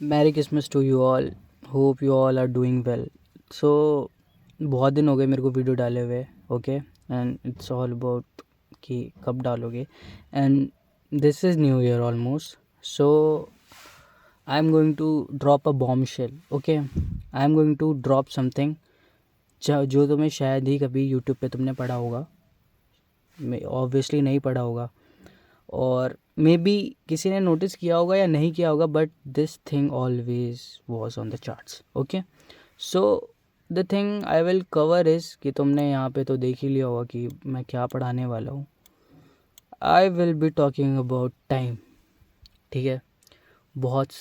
Mary Christmas to you all, hope you all are doing well. So बहुत दिन हो गए मेरे को वीडियो डाले हुए, okay, and it's all about कि कब डालोगे। And this is new year almost, so I am going to drop a bomb shell, okay. I am going to drop something जो तुम्हें शायद ही कभी यूट्यूब पे तुमने पढ़ा होगा, ऑब्वियसली नहीं पढ़ा होगा, और मे बी किसी ने नोटिस किया होगा या नहीं किया होगा, but this thing always was on the charts, okay. So the thing I will cover is कि तुमने यहाँ पे तो देख ही लिया होगा कि मैं क्या पढ़ाने वाला हूँ। आई will be talking about time, ठीक है। बहुत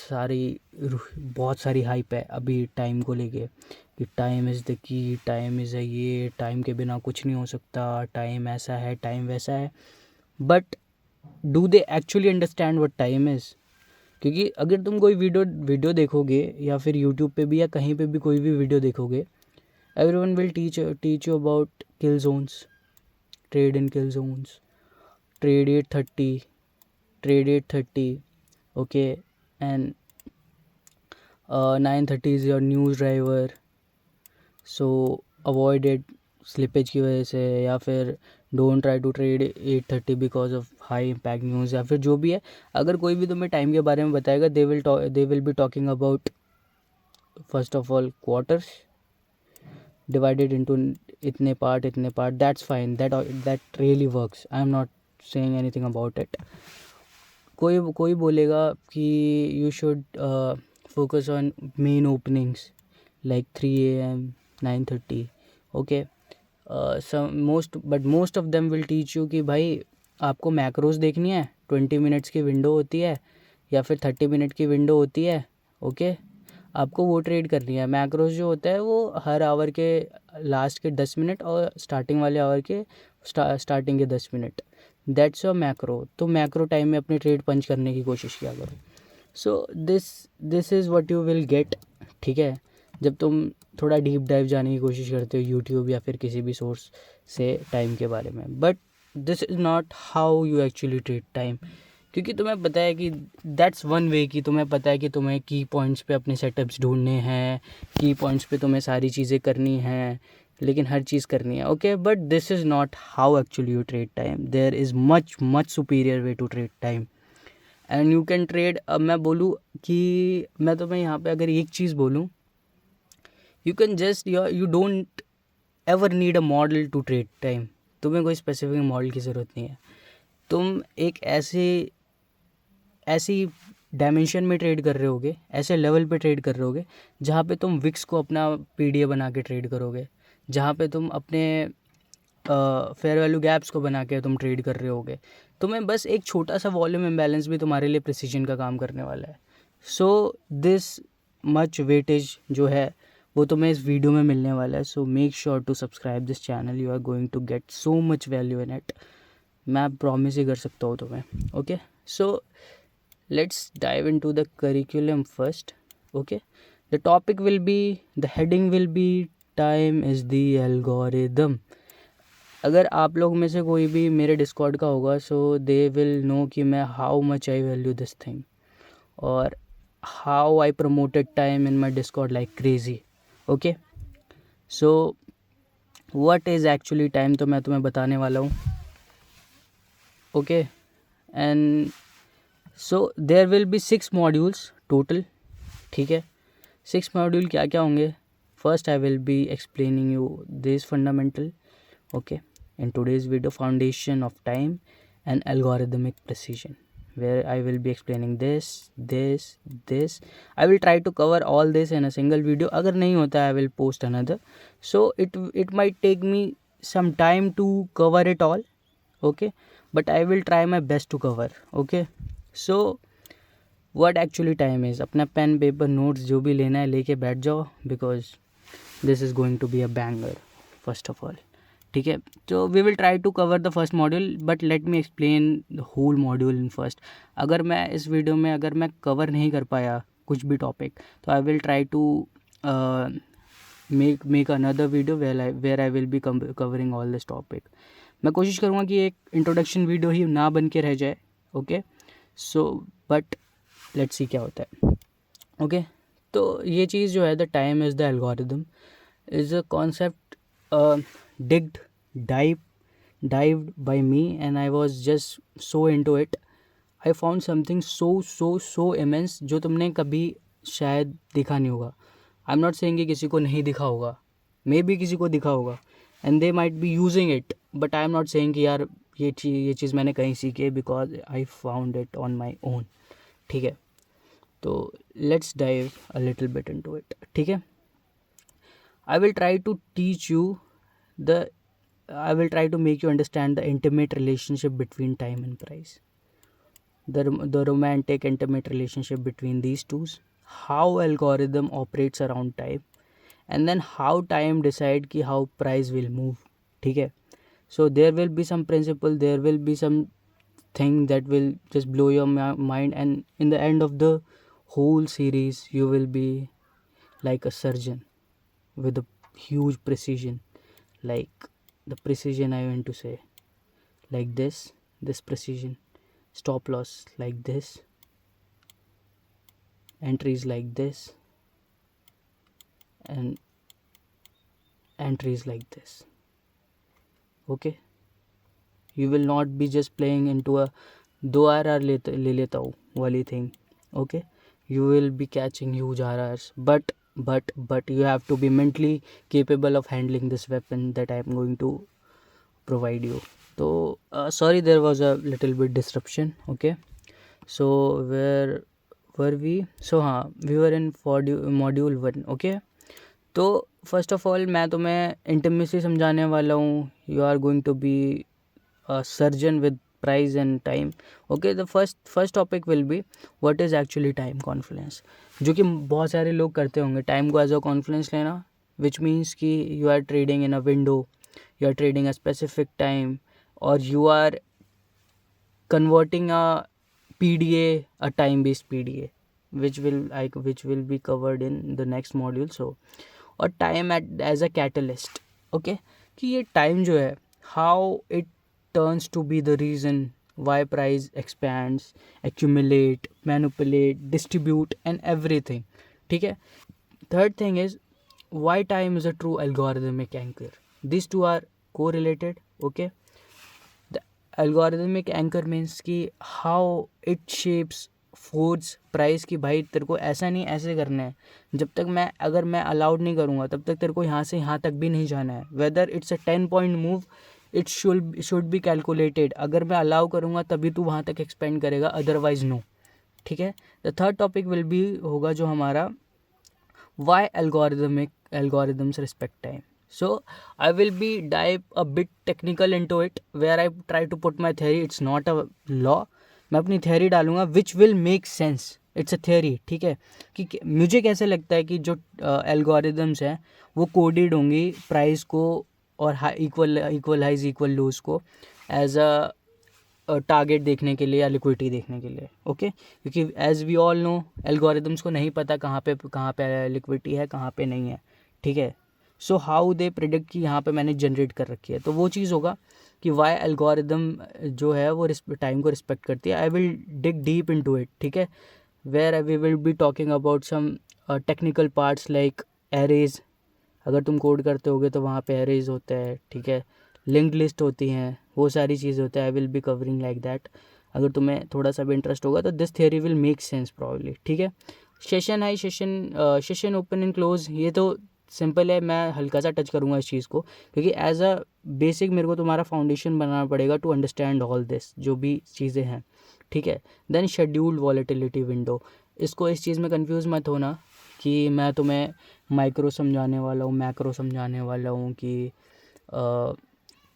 सारी हाइप है अभी टाइम को लेके कि time is the key, time is ये, टाइम के बिना कुछ नहीं हो सकता, टाइम ऐसा है, टाइम वैसा है। But do they actually understand what time is? क्योंकि अगर तुम कोई वीडियो देखोगे या फिर यूट्यूब पे भी या कहीं पे भी कोई भी वीडियो देखोगे, everyone will teach you about kill zones, trade in kill zones, trade 830, trade 830, okay, and 930 is your news driver, so avoid it slippage की वजह से, या फिर don't try to trade 830 because of high impact news, या फिर जो भी है। अगर कोई भी तुम्हें टाइम के बारे में बताएगा, they will be talking about first of all quarters divided into इतने part, that's fine, that really works, I am not saying anything about it. कोई बोलेगा कि you should focus on main openings like 3 AM, 9:30, okay. Most of them will teach you कि भाई आपको macros देखनी है, 20 minutes की विंडो होती है या फिर 30 मिनट की विंडो होती है, ओके। आपको वो ट्रेड करनी है। मैक्रोज जो होता है वो हर आवर के लास्ट के 10 मिनट और स्टार्टिंग वाले आवर के स्टार्टिंग के 10 मिनट, दैट्स योर मैक्रो। तो मैक्रो टाइम में अपनी ट्रेड पंच करने की कोशिश किया करो। So this is what you will get, ठीक है, जब तुम थोड़ा डीप डाइव जाने की कोशिश करते हो यूट्यूब या फिर किसी भी सोर्स से टाइम के बारे में। But this is not how you actually treat time, क्योंकि तुम्हें पता है कि दैट्स वन वे कि तुम्हें पता है कि तुम्हें की पॉइंट्स पे अपने सेटअप्स ढूंढने हैं, की पॉइंट्स पे तुम्हें सारी चीज़ें करनी हैं, लेकिन हर चीज़ करनी है, okay. But this is not how actually you trade time. There is much much superior way to trade time, and you can trade. अब मैं बोलूँ कि मैं तुम्हें यहाँ पे अगर एक चीज़ बोलूँ, you can just you don't ever need a model to trade time. तुम्हें कोई स्पेसिफिक मॉडल की ज़रूरत नहीं है। तुम एक ऐसी डायमेंशन में ट्रेड कर रहे होगे, ऐसे लेवल पे ट्रेड कर रहे होगे जहाँ पे तुम विक्स को अपना पीडीए बना के ट्रेड करोगे, जहाँ पे तुम अपने फेयर वैल्यू गैप्स को बना के तुम ट्रेड कर रहे होगे। तुम्हें बस एक छोटा सा वॉल्यूम इम्बैलेंस भी तुम्हारे लिए प्रिसीजन का काम करने वाला है। सो दिस मच वेटेज जो है वो तुम्हें इस वीडियो में मिलने वाला है। So make sure to subscribe this channel, you are going to get so much value in it. मैं प्रॉमिस ही कर सकता हूँ तुम्हें, okay. So let's dive into the curriculum first, okay. The heading will be time is the algorithm. अगर आप लोग में से कोई भी मेरे डिस्कॉर्ड का होगा, सो दे विल नो कि मैं how much I value this thing और how I promoted time in my discord like crazy, okay. So what is actually time, तो मैं तुम्हें बताने वाला हूँ, okay. And so there will be 6 modules total, ठीक है। 6 मॉड्यूल क्या क्या होंगे? First I will be explaining you this fundamental, okay, in today's video, foundation of time and algorithmic precision, where I will be explaining this. I will try to cover all this in a single video. अगर नहीं होता I will post another. So it might take me some time to cover it all, okay, but I will try my best to cover, okay. So what actually time is, अपना pen paper notes जो भी लेना है लेके बैठ जाओ, because this is going to be a banger first of all, ठीक है। तो we will try to cover the first module, but let me explain the whole module in first. अगर मैं इस वीडियो में अगर मैं कवर नहीं कर पाया कुछ भी टॉपिक, तो I will try to make another video where I will be covering all this topic. मैं कोशिश करूँगा कि एक इंट्रोडक्शन वीडियो ही ना बन के रह जाए, okay. So but let's see क्या होता है, ओके। तो ये चीज़ जो है, the time is the algorithm, is a concept digged dived by me, and I was just so into it. I found something so immense जो तुमने कभी शायद देखा नहीं होगा. आई एम नॉट सेइंग कि किसी को नहीं दिखा होगा, मे बी किसी को दिखा होगा and they might be using it, but I am not saying कि यार ये चीज़ मैंने कहीं सीखी है, because I found it on my own. ठीक है, तो let's dive a little bit into it. ठीक है, I will try to teach you the I will try to make you understand the intimate relationship between time and price, the romantic intimate relationship between these two, how algorithm operates around time, and then how time decide ki how price will move. ठीक है, so there will be some principle, there will be some thing that will just blow your mind, and in the end of the whole series you will be like a surgeon with a huge precision, like the precision I want to say, like this precision, stop loss like this, entries like this, and entries like this. Okay, you will not be just playing into a दो RR ले लेता हूँ वाली thing. Okay, you will be catching huge RRs, but you have to be mentally capable of handling this weapon that I am going to provide you. So sorry, there was a little bit disruption. Okay, so where were we? So हाँ, we were in module 1. Okay, तो first of all मैं तुम्हें intimacy समझाने वाला हूँ. You are going to be a surgeon with price and time. Okay, the first topic will be what is actually time confluence, जो कि बहुत सारे लोग करते होंगे टाइम को एज अ कॉन्फ्लुएंस लेना, विच मीन्स कि you are trading in a window, you are trading a specific time, or you are converting a PDA, a time based PDA, which will be covered in the next module. So or time as a catalyst. Okay, कि ये time जो है, how it turns to be the reason why price expands, accumulate, manipulate, distribute and everything. ठीक है, third thing is why time is a true algorithmic anchor. These two are correlated. Okay, the algorithmic anchor means कि how it shapes force price की. भाई तेरे को ऐसा नहीं ऐसे करना है, जब तक अगर मैं अलाउड नहीं करूँगा तब तक तेरे को यहाँ से यहाँ तक भी नहीं जाना है. Whether it's a 10 point move, it should be calculated. अगर मैं अलाउ करूँगा तभी तू वहाँ तक एक्सपेंड करेगा, अदरवाइज नो. ठीक है, the third topic will be होगा जो हमारा why algorithms respect time. So I will be dive a bit technical into it, where I try to put my theory. It's not a law. मैं अपनी theory डालूंगा which will make sense. It's a theory. ठीक है, कि मुझे कैसे लगता है कि जो algorithms हैं वो कोडेड होंगी प्राइस को और इक्वलाइज इक्वल लोज को एज अ टारगेट देखने के लिए या लिक्विडिटी देखने के लिए. ओके, क्योंकि as we all know algorithms को नहीं पता कहाँ पे लिक्विडिटी है, कहाँ पे नहीं है. ठीक है, सो हाउ दे प्रिडिक्ट कि यहाँ पे मैंने जनरेट कर रखी है. तो वो चीज़ होगा कि वाई एल्गोरिदम जो है वो टाइम को रिस्पेक्ट करती है. I will dig deep into it. ठीक है, where we will be talking about some technical parts like arrays. अगर तुम कोड करते होगे तो वहाँ पे एरेज होता है. ठीक है, लिंक्ड लिस्ट होती हैं, वो सारी चीज़ होता है. I will be covering like that. अगर तुम्हें थोड़ा सा भी इंटरेस्ट होगा तो this theory will make sense probably. ठीक है, session high, session open and close, ये तो सिंपल है. मैं हल्का सा टच करूँगा इस चीज़ को, क्योंकि एज अ बेसिक मेरे को तुम्हारा फाउंडेशन बनाना पड़ेगा टू अंडरस्टैंड ऑल दिस जो भी चीज़ें हैं. ठीक है, देन शेड्यूल्ड वॉलेटिलिटी विंडो. इसको इस चीज़ में कंफ्यूज मत होना कि मैं तुम्हें माइक्रो समझाने वाला हूँ, मैक्रो समझाने वाला हूँ कि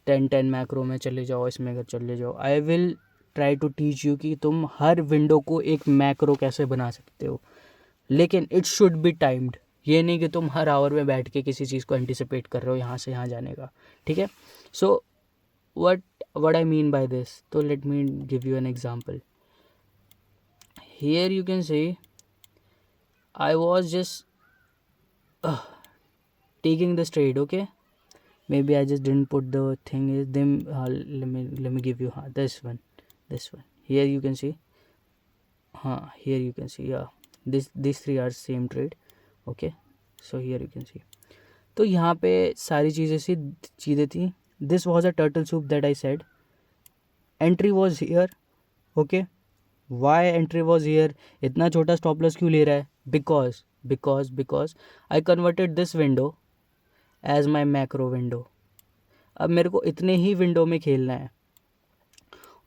10 मैक्रो में चले जाओ, इसमें अगर चले जाओ. I will try to teach you कि तुम हर विंडो को एक मैक्रो कैसे बना सकते हो, लेकिन इट शुड बी टाइम्ड. ये नहीं कि तुम हर आवर में बैठ के किसी चीज़ को एंटिसिपेट कर रहे हो यहाँ से यहाँ जाने का. ठीक है, सो what I mean by this, so let me give you an example. Here you can see I was just taking this trade. Okay, maybe I just didn't put the thing is them. Let me give you this one. Here you can see here you can see, yeah, this three are same trade. Okay, so here you can see. तो यहाँ पे सारी चीज़ें थी. This was a turtle soup that I said. Entry was here. Okay, why entry was here. इतना छोटा stop loss क्यों ले रहा है? Because I converted this window as my macro window. अब मेरे को इतने ही विंडो में खेलना है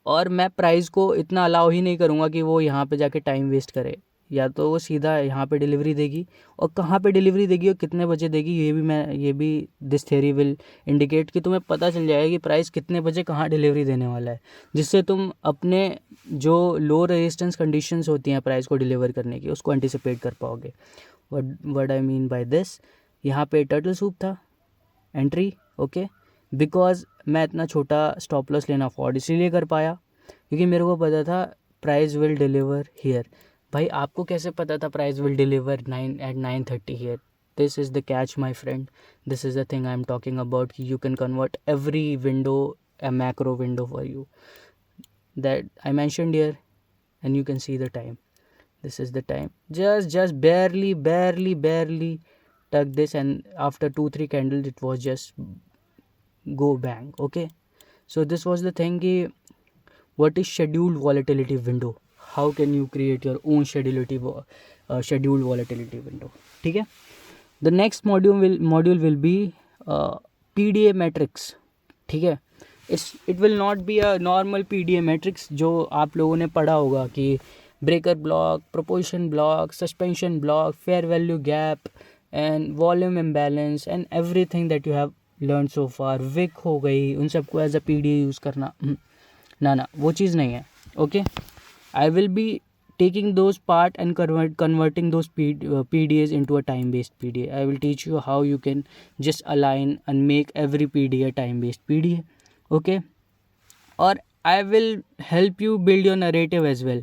और मैं प्राइस को इतना अलाउ ही नहीं करूँगा कि वो यहाँ पे जाके टाइम वेस्ट करे. या तो वो सीधा यहाँ पे डिलीवरी देगी, और कहाँ पे डिलीवरी देगी और कितने बजे देगी ये भी दिस थ्योरी विल इंडिकेट कि तुम्हें पता चल जाएगा कि प्राइस कितने बजे कहाँ डिलीवरी देने वाला है, जिससे तुम अपने जो लो रेजिस्टेंस कंडीशंस होती हैं प्राइस को डिलीवर करने की उसको एंटिसिपेट कर पाओगे. What I mean by this, यहाँ पे टर्टल सूप था एंट्री. ओके, बिकॉज मैं इतना छोटा स्टॉप लॉस लेना अफोर्ड इसीलिए कर पाया क्योंकि मेरे को पता था प्राइस विल डिलीवर हियर. भाई आपको कैसे पता था price will deliver 9:30 here? This is the catch my friend. This is the thing I am talking about कि you can convert every window a macro window for you that I mentioned here, and you can see the time. This is the time. Just barely tuck this, and after 2-3 candles it was just go bang. Okay, so this was the thing ki what is scheduled volatility window. How can you create your own scheduled volatility window? ठीक है. The next module will be PDA matrix. ठीक है. It will not be a normal PDA matrix जो आप लोगों ने पढ़ा होगा कि breaker block, proposition block, suspension block, fair value gap and volume imbalance and everything that you have learn so far. Wick हो गई, उन सबको एज अ PDA यूज़ करना, ना वो चीज़ नहीं है. Okay, I will B taking those part and converting those PDAs into a time based PDA. I will teach you how you can just align and make every PDA a time based PDA. Okay, और I will help you build your narrative as well.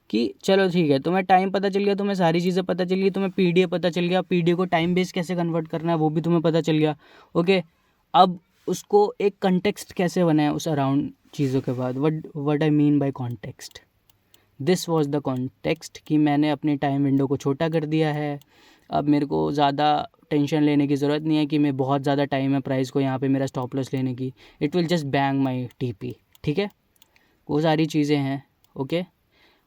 कि चलो ठीक है, तुम्हें time पता चल गया, तुम्हें सारी चीज़ें पता चल गई, तुम्हें PDA पता चल गया, PDA को टाइम बेस कैसे कन्वर्ट करना है वो भी तुम्हें पता चल गया. ओके, अब उसको एक कंटेक्स्ट कैसे बनाए उस अराउंड चीज़ों के बाद. What I mean by context, this was the context कि मैंने अपने टाइम विंडो को छोटा कर दिया है. अब मेरे को ज़्यादा टेंशन लेने की ज़रूरत नहीं है कि मैं बहुत ज़्यादा टाइम है प्राइस को यहाँ पे मेरा स्टॉप लॉस लेने की. It will just bang my TP. ठीक है, वो सारी चीज़ें हैं. ओके,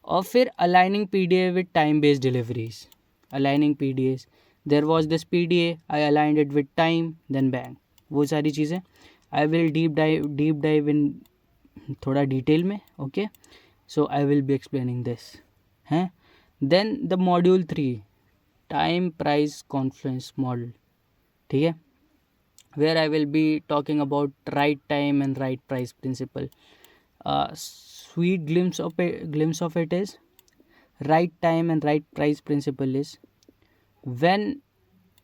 और फिर aligning PDA with time based deliveries. Aligning PDAs, there was this PDA, I aligned it with time, then bang. वो सारी चीज़ें I will deep dive in थोड़ा डिटेल में. Okay, so I will be explaining this. Then the module 3, time price confluence model. ठीक है, where I will be talking about right time and right price principle. Sweet glimpse of it is right time and right price principle is when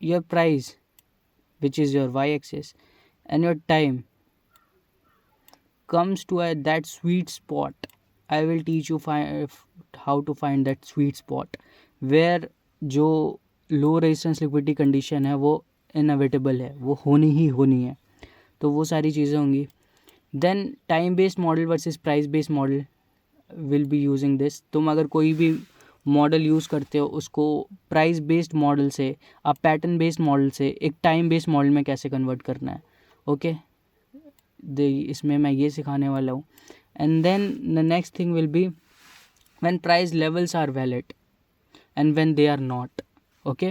your price, which is your y-axis, and your time comes to that sweet spot. I will teach you how to find that sweet spot where जो low resistance liquidity condition है वो inevitable है, वो होनी ही होनी है. तो वो सारी चीज़ें होंगी. Then time based model versus price based model will be using this. तुम अगर कोई भी मॉडल यूज़ करते हो उसको प्राइस बेस्ड मॉडल से, आप पैटर्न बेस्ड मॉडल से एक टाइम बेस्ड मॉडल में कैसे कन्वर्ट करना है. ओके, इसमें मैं ये सिखाने वाला हूँ. And then the next thing will be when price levels are valid and when they are not. Okay,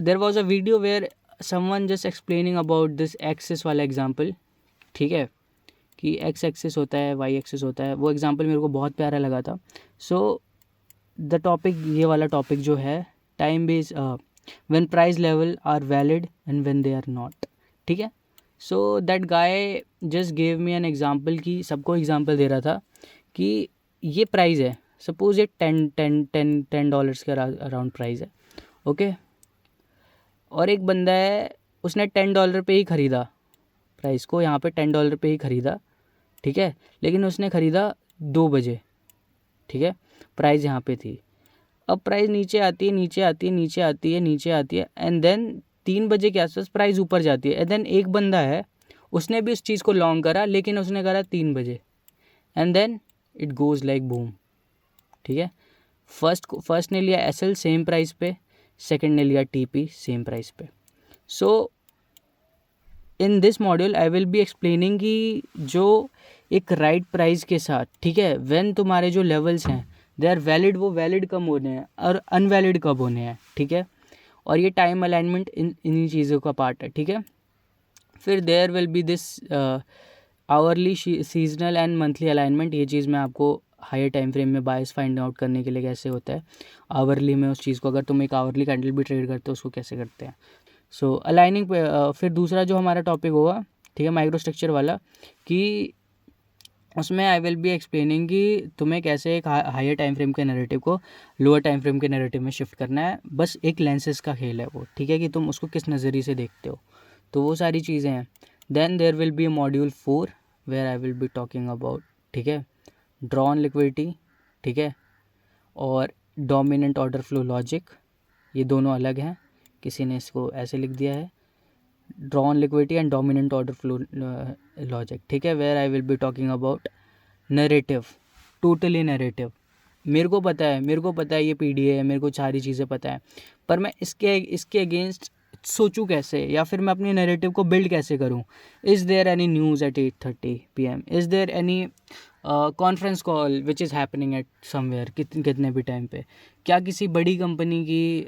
there was a video where someone just explaining about this axis वाला example. ठीक है, कि x axis होता है, y axis होता है. वो example मेरे को बहुत प्यारा लगा था. So the topic, ये वाला topic जो है time based when price level are valid and when they are not. ठीक है. So that guy just gave me an example कि सबको एग्ज़ाम्पल दे रहा था कि ये प्राइस है, सपोज़ ये $10 के अराउंड प्राइस है. ओके, और एक बंदा है उसने $10 पे ही ख़रीदा प्राइस को, यहाँ पे $10 पे ही ख़रीदा. ठीक है, लेकिन उसने ख़रीदा 2 बजे. ठीक है, प्राइस यहाँ पे थी. अब प्राइस नीचे आती है एंड देन 3 बजे के आसपास प्राइस ऊपर जाती है. एंड देन एक बंदा है उसने भी उस चीज़ को लॉन्ग करा, लेकिन उसने करा 3 बजे, and then it goes like boom. ठीक है, फर्स्ट ने लिया SL सेम प्राइस पे, सेकंड ने लिया TP सेम प्राइस पे. So in this module I will be explaining कि जो एक राइट प्राइस के साथ, ठीक है, व्हेन तुम्हारे जो लेवल्स हैं दे आर वैलिड, वो वैलिड कब होने हैं और अनवैलिड कब होने हैं, ठीक है. और ये टाइम अलाइनमेंट इन्हीं चीज़ों का पार्ट है, ठीक है. फिर there will be this hourly, seasonal and monthly alignment. ये चीज़ मैं आपको हायर टाइम फ्रेम में बायस फाइंड आउट करने के लिए कैसे होता है, आवरली में उस चीज़ को, अगर तुम एक आवरली कैंडल भी ट्रेड करते हो उसको कैसे करते हैं. सो अलाइनिंग पे फिर दूसरा जो हमारा टॉपिक होगा, ठीक है, माइक्रो स्ट्रक्चर वाला, कि उसमें आई विल बी एक्सप्लेनिंग कि तुम्हें कैसे एक हायर टाइम फ्रेम के नैरेटिव को लोअर टाइम फ्रेम के नैरेटिव में शिफ्ट करना है. बस एक लेंसेज का खेल है वो, ठीक है, कि तुम उसको किस नज़रिए से देखते हो. तो वो सारी चीज़ें हैं. Then there will be module 4 where I will be talking about, ठीक है, ड्रॉन लिक्विडिटी, ठीक है, और डोमिनेंट ऑर्डर फ्लो लॉजिक. ये दोनों अलग हैं, किसी ने इसको ऐसे लिख दिया है, drawn liquidity and dominant order flow logic, ठीक है. Where I will be talking about narrative, totally narrative. मेरे को पता है ये PDA है, मेरे को सारी चीज़ें पता है, पर मैं इसके अगेंस्ट सोचूं कैसे, या फिर मैं अपनी नरेटिव को बिल्ड कैसे करूं. Is there any news at 8:30 PM, is there any conference call which is happening at somewhere, कितने भी टाइम पे, क्या किसी बड़ी कंपनी की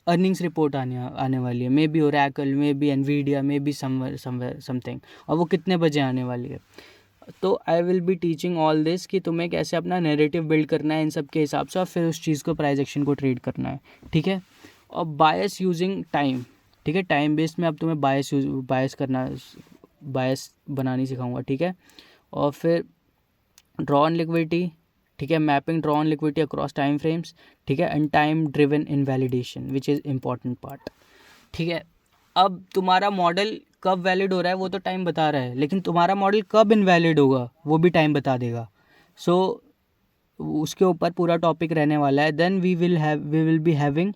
अर्निंग्स रिपोर्ट आने वाली है, may be Oracle, may be Nvidia, may be somewhere something, और वो कितने बजे आने वाली है. तो I will be teaching all this कि तुम्हें कैसे अपना नैरेटिव बिल्ड करना है इन सब के हिसाब से, और फिर उस चीज़ को प्राइस एक्शन को ट्रेड करना है, ठीक है. और बायस यूजिंग टाइम, ठीक है, टाइम बेस्ड में अब तुम्हें बायस बनानी सिखाऊंगा, ठीक है. और फिर ड्रॉन लिक्विडिटी, ठीक है, mapping drawn liquidity across time frames, ठीक है, and time driven invalidation which is important part, ठीक है. अब तुम्हारा मॉडल कब वैलिड हो रहा है वो तो टाइम बता रहा है, लेकिन तुम्हारा मॉडल कब इनवैलिड होगा वो भी टाइम बता देगा. सो उसके ऊपर पूरा टॉपिक रहने वाला है. Then we will be having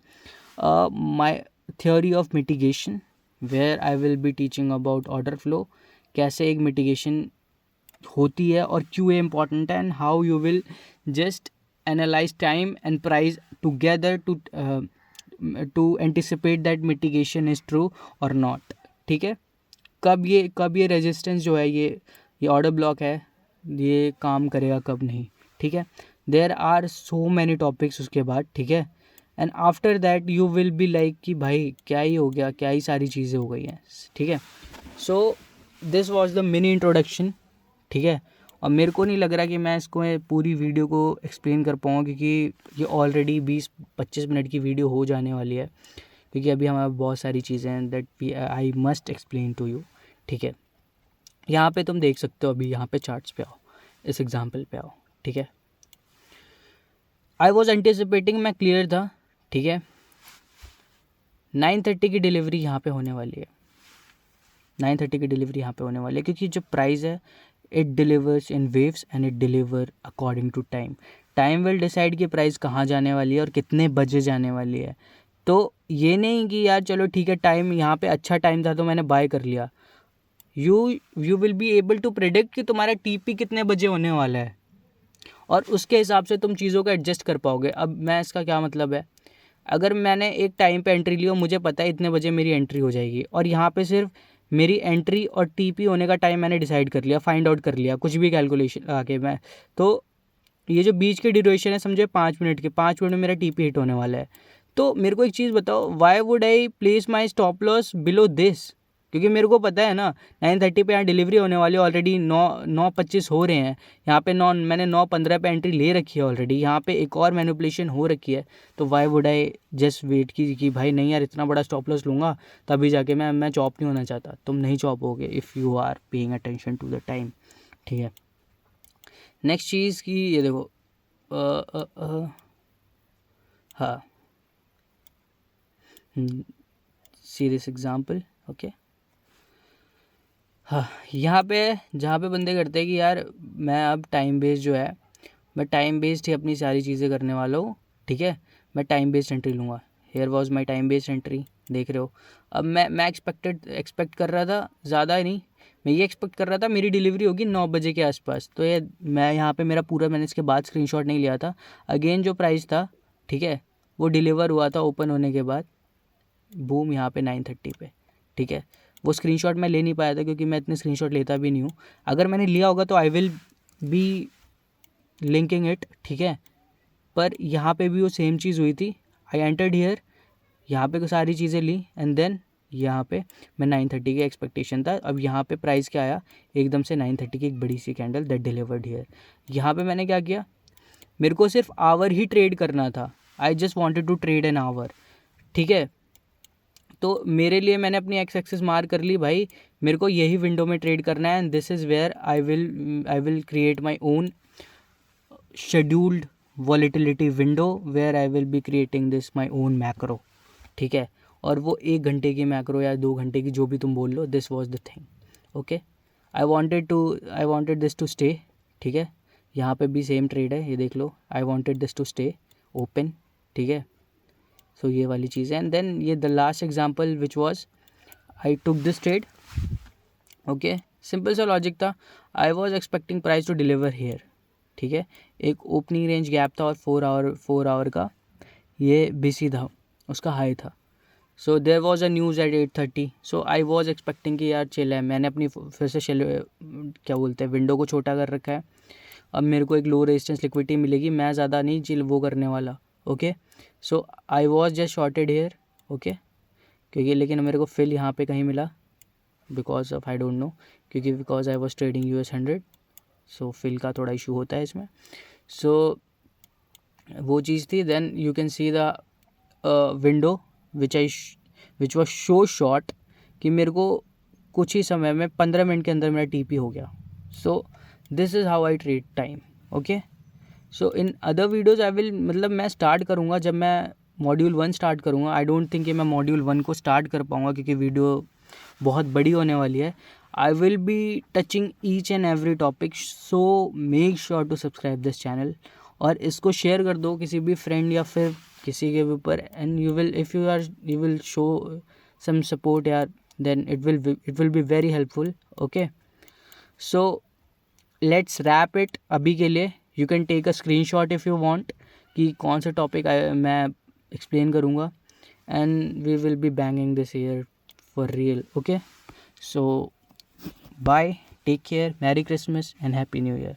my theory of mitigation where I will be teaching about order flow, कैसे एक मिटिगेशन होती है और क्यों ये इम्पॉर्टेंट है, and how you will just analyse time and price together to anticipate that mitigation is true और not, ठीक है. कब ये रेजिस्टेंस जो है, ये ऑर्डर ब्लॉक है, ये काम करेगा कब नहीं, ठीक है. There are so many topics उसके बाद, ठीक है. And after that you will be like कि भाई क्या ही हो गया, क्या ही सारी चीज़ें हो गई हैं, ठीक है. So this was the mini introduction, ठीक है. और मेरे को नहीं लग रहा कि मैं इसको पूरी वीडियो को एक्सप्लेन कर पाऊँ, क्योंकि ये ऑलरेडी 20-25 मिनट की वीडियो हो जाने वाली है, क्योंकि अभी हमारे बहुत सारी चीज़ें हैं that I must explain to you, ठीक है. यहाँ पे तुम देख सकते हो, अभी यहाँ पे चार्ट्स पे आओ, इस एग्जांपल पे आओ, ठीक है. आई वॉज एंटिसिपेटिंग, मैं क्लियर था, ठीक है. 9:30 की डिलीवरी यहाँ पे होने वाली है, 9:30 की डिलीवरी यहाँ पे होने वाली है, क्योंकि जो प्राइस है it delivers in waves and it deliver according to time. Time will decide कि प्राइस कहाँ जाने वाली है और कितने बजे जाने वाली है. तो ये नहीं कि यार चलो ठीक है, टाइम यहाँ पे अच्छा टाइम था तो मैंने बाय कर लिया. You will be able to predict कि तुम्हारा TP कितने बजे होने वाला है, और उसके हिसाब से तुम चीज़ों को एडजस्ट कर पाओगे. अब मैं इसका क्या मतलब है, अगर मैंने एक टाइम पे एंट्री ली और मुझे पता है इतने बजे मेरी एंट्री हो जाएगी, और यहाँ पे सिर्फ मेरी एंट्री और TP होने का टाइम मैंने डिसाइड कर लिया, फाइंड आउट कर लिया, कुछ भी कैलकुलेशन आके मैं, तो ये जो बीच की ड्यूरेशन है समझे 5 मिनट के, 5 मिनट में मेरा TP हिट होने वाला है. तो मेरे को एक चीज़ बताओ, Y would I place my stop loss below this, क्योंकि मेरे को पता है ना 9:30 पे यहाँ डिलीवरी होने वाली है, ऑलरेडी 9:25 हो रहे हैं, यहाँ पे मैंने 9:15 पे एंट्री ले रखी है ऑलरेडी, यहाँ पे एक और मैनिपुलेशन हो रखी है. तो why would I just wait कि भाई नहीं यार इतना बड़ा स्टॉप लॉस लूँगा तभी जाके मैं चॉप नहीं होना चाहता. तुम नहीं चॉप होगे if you are paying attention to the time, ठीक है. नेक्स्ट चीज़ की ये देखो, हाँ, सी दिस एग्जाम्पल, ओके. हाँ, यहाँ पे जहाँ पे बंदे करते हैं कि यार मैं अब टाइम बेस्ड जो है, मैं टाइम बेस्ड ही अपनी सारी चीज़ें करने वाला हूँ, ठीक है, मैं टाइम बेस्ड एंट्री लूँगा. Here was my time based entry, देख रहे हो। अब मैं एक्सपेक्ट कर रहा था ज़्यादा नहीं, मैं ये एक्सपेक्ट कर रहा था मेरी डिलीवरी होगी 9 बजे के आसपास। तो ये मैं यहाँ पे मेरा पूरा, मैंने इसके बाद स्क्रीनशॉट नहीं लिया था। अगेन जो प्राइस था, ठीक है, वो डिलीवर हुआ था ओपन होने के बाद, बूम, यहाँ पे 9:30 पे, ठीक है। वो स्क्रीनशॉट मैं ले नहीं पाया था क्योंकि मैं इतने स्क्रीनशॉट लेता भी नहीं हूँ। अगर मैंने लिया होगा तो I will B linking it, ठीक है। पर यहाँ पे भी वो सेम चीज़ हुई थी। आई एंटर्ड हियर, यहाँ पे सारी चीज़ें ली एंड देन यहाँ पे मैं 9:30 की एक्सपेक्टेशन था। अब यहाँ पे प्राइस क्या आया, एकदम से 9:30 की एक बड़ी सी कैंडल दैट डिलीवर्ड हियर। यहाँ पे मैंने क्या किया, मेरे को सिर्फ आवर ही ट्रेड करना था। I just wanted to trade an hour, ठीक है। तो मेरे लिए मैंने अपनी एक्स एक्सिस मार कर ली भाई, मेरे को यही विंडो में ट्रेड करना है and this is where I will create my own scheduled volatility window where I will be creating this my own macro, ठीक है। और वो 1 घंटे की मैक्रो या 2 घंटे की, जो भी तुम बोल लो, this was the thing, okay. I wanted this to stay, ठीक है। यहाँ पे भी सेम ट्रेड है, ये देख लो, I wanted this to stay open, ठीक है। सो ये वाली चीज़ है एंड देन ये the last example which was I took this trade, okay. Simple सा लॉजिक था, I was expecting price to deliver here, ठीक है। एक ओपनिंग रेंज गैप था और 4 आवर का ये BC था, उसका हाई था। So there was a news at 8:30, so I was expecting कि यार चिल है, मैंने अपनी फिर से क्या बोलते हैं, विंडो को छोटा कर रखा है। अब मेरे को एक लो रेजिस्टेंस लिक्विडिटी मिलेगी, मैं ज़्यादा नहीं चिल वो करने वाला, okay. So I was just shorted here, okay, क्योंकि लेकिन मेरे को फिल यहाँ पे कहीं मिला because of I don't know, क्योंकि because I was trading US 100, so fill का थोड़ा इशू होता है इसमें। सो वो चीज़ थी। Then you can see the window which was show short कि मेरे को कुछ ही समय में 15 मिनट के अंदर मेरा TP हो गया। So this is how I trade time, okay. So in other videos I will, मतलब मैं स्टार्ट करूँगा जब मैं मॉड्यूल 1 स्टार्ट करूँगा। आई डोंट थिंक कि मैं मॉड्यूल 1 को स्टार्ट कर पाऊँगा क्योंकि वीडियो बहुत बड़ी होने वाली है। I will be touching each and every topic, so make sure to subscribe this channel और इसको शेयर कर दो किसी भी फ्रेंड या फिर किसी के ऊपर and you will show some support यार, then it will be very helpful, okay. So let's wrap it अभी के लिए। You can take a screenshot if you want कि कौन सा टॉपिक मैं एक्सप्लेन करूँगा and we will be banging this year for real, okay. So bye, take care, merry Christmas and happy new year.